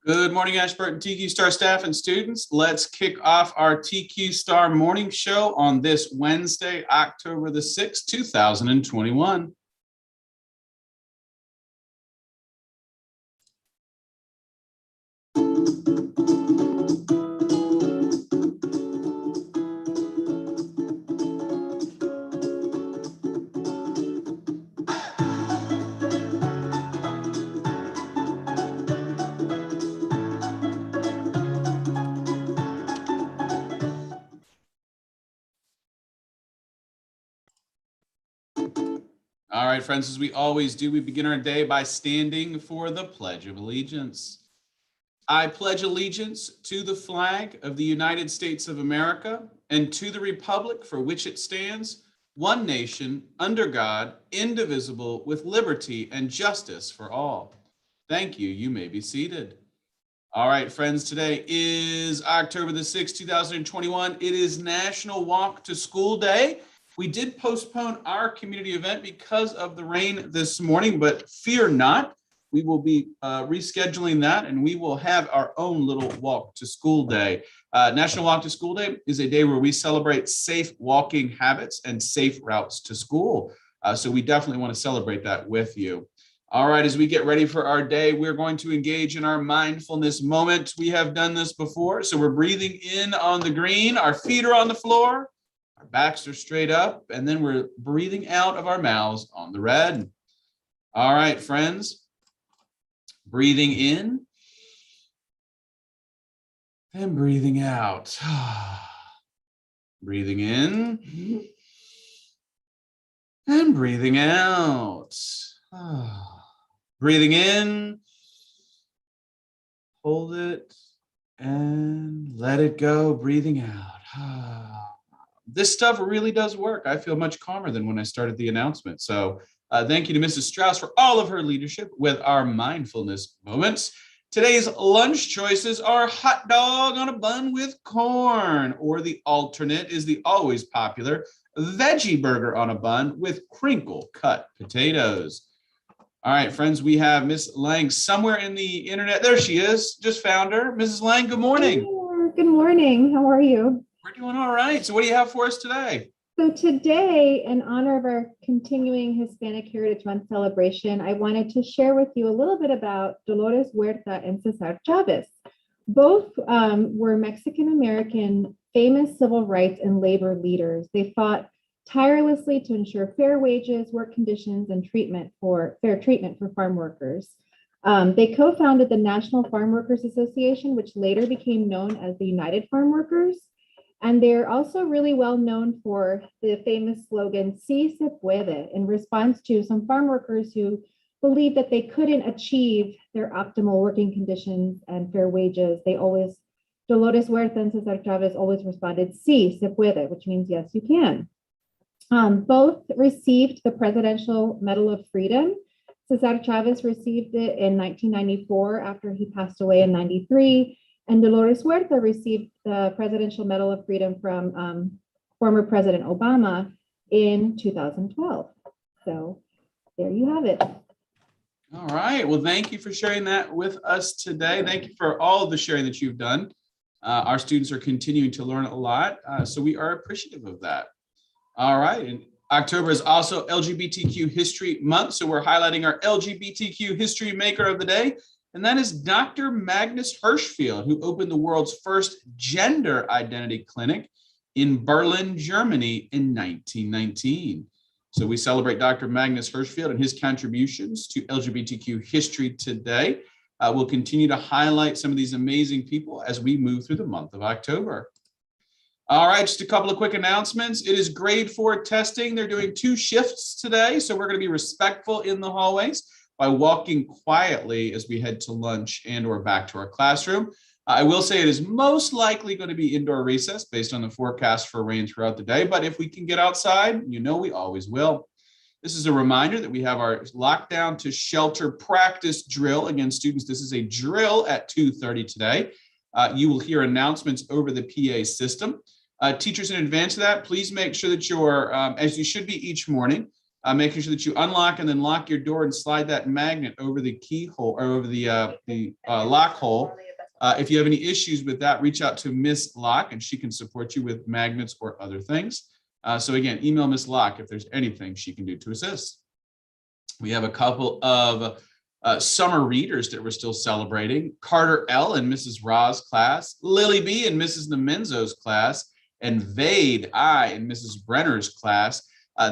Good morning, Ashburton TQ Star staff and students. Let's kick off our TQ Star morning show on this Wednesday, October the 6th, 2021. All right, friends, as we always do, we begin our day by standing for the Pledge of Allegiance. I pledge allegiance to the flag of the United States of America and to the republic for which it stands, one nation, under God, indivisible, with liberty and justice for all. Thank you. You may be seated. All right, friends, today is October the 6th, 2021. It is National Walk to School Day. We did postpone our community event because of the rain this morning, but fear not. We will be rescheduling that, and we will have our own little walk to school day. National Walk to School Day is a day where we celebrate safe walking habits and safe routes to school. So we definitely want to celebrate that with you. All right, as we get ready for our day, we're going to engage in our mindfulness moment. We have done this before, so we're breathing in on the green, our feet are on the floor, our backs are straight up, and then we're breathing out of our mouths on the red. All right, friends, breathing in and breathing out. Breathing in and breathing out. Breathing in, hold it, and let it go, breathing out. This stuff really does work. I feel much calmer than when I started the announcement. So thank you to Mrs. Strauss for all of her leadership with our mindfulness moments. Today's lunch choices are hot dog on a bun with corn, or the alternate is the always popular veggie burger on a bun with crinkle cut potatoes. All right, friends, we have Miss Lang somewhere in the internet. There she is. Just found her. Mrs. Lang, good morning. Good morning. How are you? We're doing all right. So what do you have for us today? So today, in honor of our continuing Hispanic Heritage Month celebration, I wanted to share with you a little bit about Dolores Huerta and Cesar Chavez. Both were Mexican-American famous civil rights and labor leaders. They fought tirelessly to ensure fair wages, work conditions, and fair treatment for farm workers. They co-founded the National Farm Workers Association, which later became known as the United Farm Workers. And they're also really well known for the famous slogan, "Si se puede," in response to some farm workers who believed that they couldn't achieve their optimal working conditions and fair wages. Dolores Huerta and Cesar Chavez always responded, "Si se puede," which means yes, you can. Both received the Presidential Medal of Freedom. Cesar Chavez received it in 1994 after he passed away in 93. And Dolores Huerta received the Presidential Medal of Freedom from former President Obama in 2012. So there you have it. All right. Well, thank you for sharing that with us today. Thank you for all of the sharing that you've done. Our students are continuing to learn a lot, so we are appreciative of that. All right. And October is also LGBTQ History Month, so we're highlighting our LGBTQ history maker of the day. And that is Dr. Magnus Hirschfeld, who opened the world's first gender identity clinic in Berlin, Germany in 1919. So we celebrate Dr. Magnus Hirschfeld and his contributions to LGBTQ history today. We'll continue to highlight some of these amazing people as we move through the month of October. All right, just a couple of quick announcements. It is grade 4 testing. They're doing 2 shifts today, so we're going to be respectful in the hallways by walking quietly as we head to lunch and or back to our classroom. I will say it is most likely going to be indoor recess based on the forecast for rain throughout the day, but if we can get outside, you know we always will. This is a reminder that we have our lockdown to shelter practice drill. Again, students, this is a drill at 2:30 today. You will hear announcements over the PA system. Teachers, in advance of that, please make sure that you're, as you should be each morning, making sure that you unlock and then lock your door and slide that magnet over the keyhole or over the lock hole. If you have any issues with that, reach out to Miss Locke and she can support you with magnets or other things. So again, email Miss Locke if there's anything she can do to assist. We have a couple of summer readers that we're still celebrating. Carter L. in Mrs. Ra's class, Lily B. in Mrs. Nemenzo's class, and Vade I. in Mrs. Brenner's class.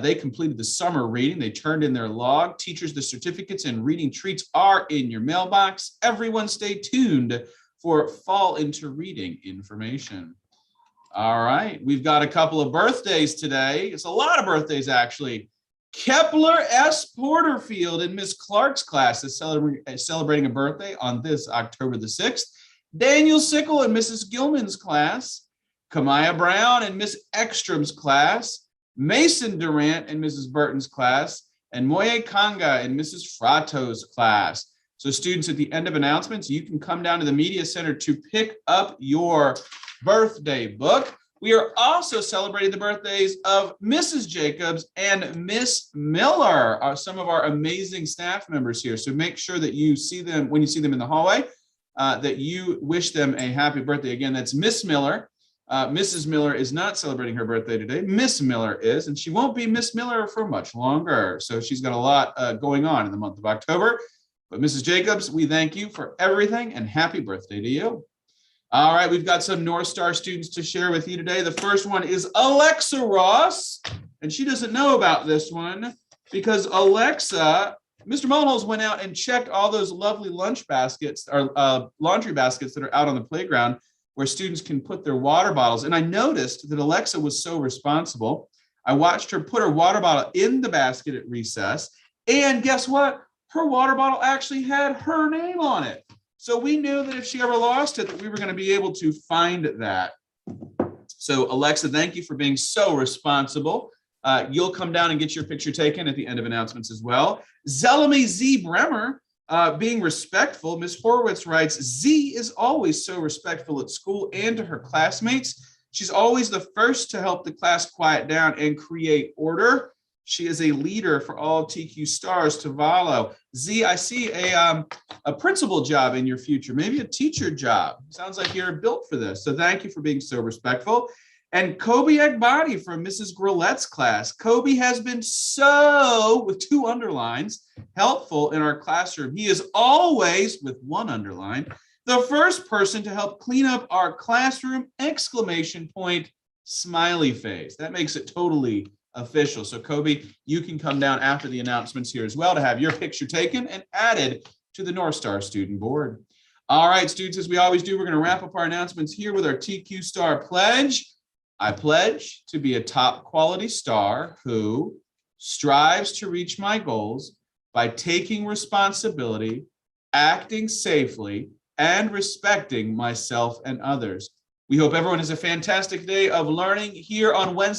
They completed the summer reading. They turned in their log. Teachers, the certificates and reading treats are in your mailbox. Everyone stay tuned for fall into reading information. All right, we've got a couple of birthdays today. It's a lot of birthdays, actually. Kepler S. Porterfield in Miss Clark's class is celebrating a birthday on this October the 6th. Daniel Sickle in Mrs. Gilman's class. Kamaya Brown in Miss Ekstrom's class. Mason Durant in Mrs. Burton's class. And Moye Kanga in Mrs. Frato's class. So students, at the end of announcements, you can come down to the Media Center to pick up your birthday book. We are also celebrating the birthdays of Mrs. Jacobs and Miss Miller, some of our amazing staff members here. So make sure that you see them when you see them in the hallway, that you wish them a happy birthday. Again, that's Miss Miller. Mrs. Miller is not celebrating her birthday today. Miss Miller is, and she won't be Miss Miller for much longer. So she's got a lot going on in the month of October. But Mrs. Jacobs, we thank you for everything and happy birthday to you. All right, we've got some North Star students to share with you today. The first one is Alexa Ross, and she doesn't know about this one because Alexa, Mr. Mullenholz went out and checked all those lovely lunch baskets or laundry baskets that are out on the playground where students can put their water bottles. And I noticed that Alexa was so responsible. I watched her put her water bottle in the basket at recess, and guess what? Her water bottle actually had her name on it. So we knew that if she ever lost it, that we were going to be able to find that. So Alexa, thank you for being so responsible. You'll come down and get your picture taken at the end of announcements as well. Zelame Z. Bremer, being respectful. Ms. Horowitz writes, Z is always so respectful at school and to her classmates. She's always the first to help the class quiet down and create order. She is a leader for all TQ stars to follow. Z, I see a principal job in your future, maybe a teacher job. Sounds like you're built for this. So thank you for being so respectful. And Kobe Egbadi from Mrs. Grillette's class. Kobe has been so, with 2 underlines, helpful in our classroom. He is always, with 1 underline, the first person to help clean up our classroom, exclamation point, smiley face. That makes it totally official. So Kobe, you can come down after the announcements here as well to have your picture taken and added to the North Star Student Board. All right, students, as we always do, we're going to wrap up our announcements here with our TQ Star Pledge. I pledge to be a top quality star who strives to reach my goals by taking responsibility, acting safely, and respecting myself and others. We hope everyone has a fantastic day of learning here on Wednesday.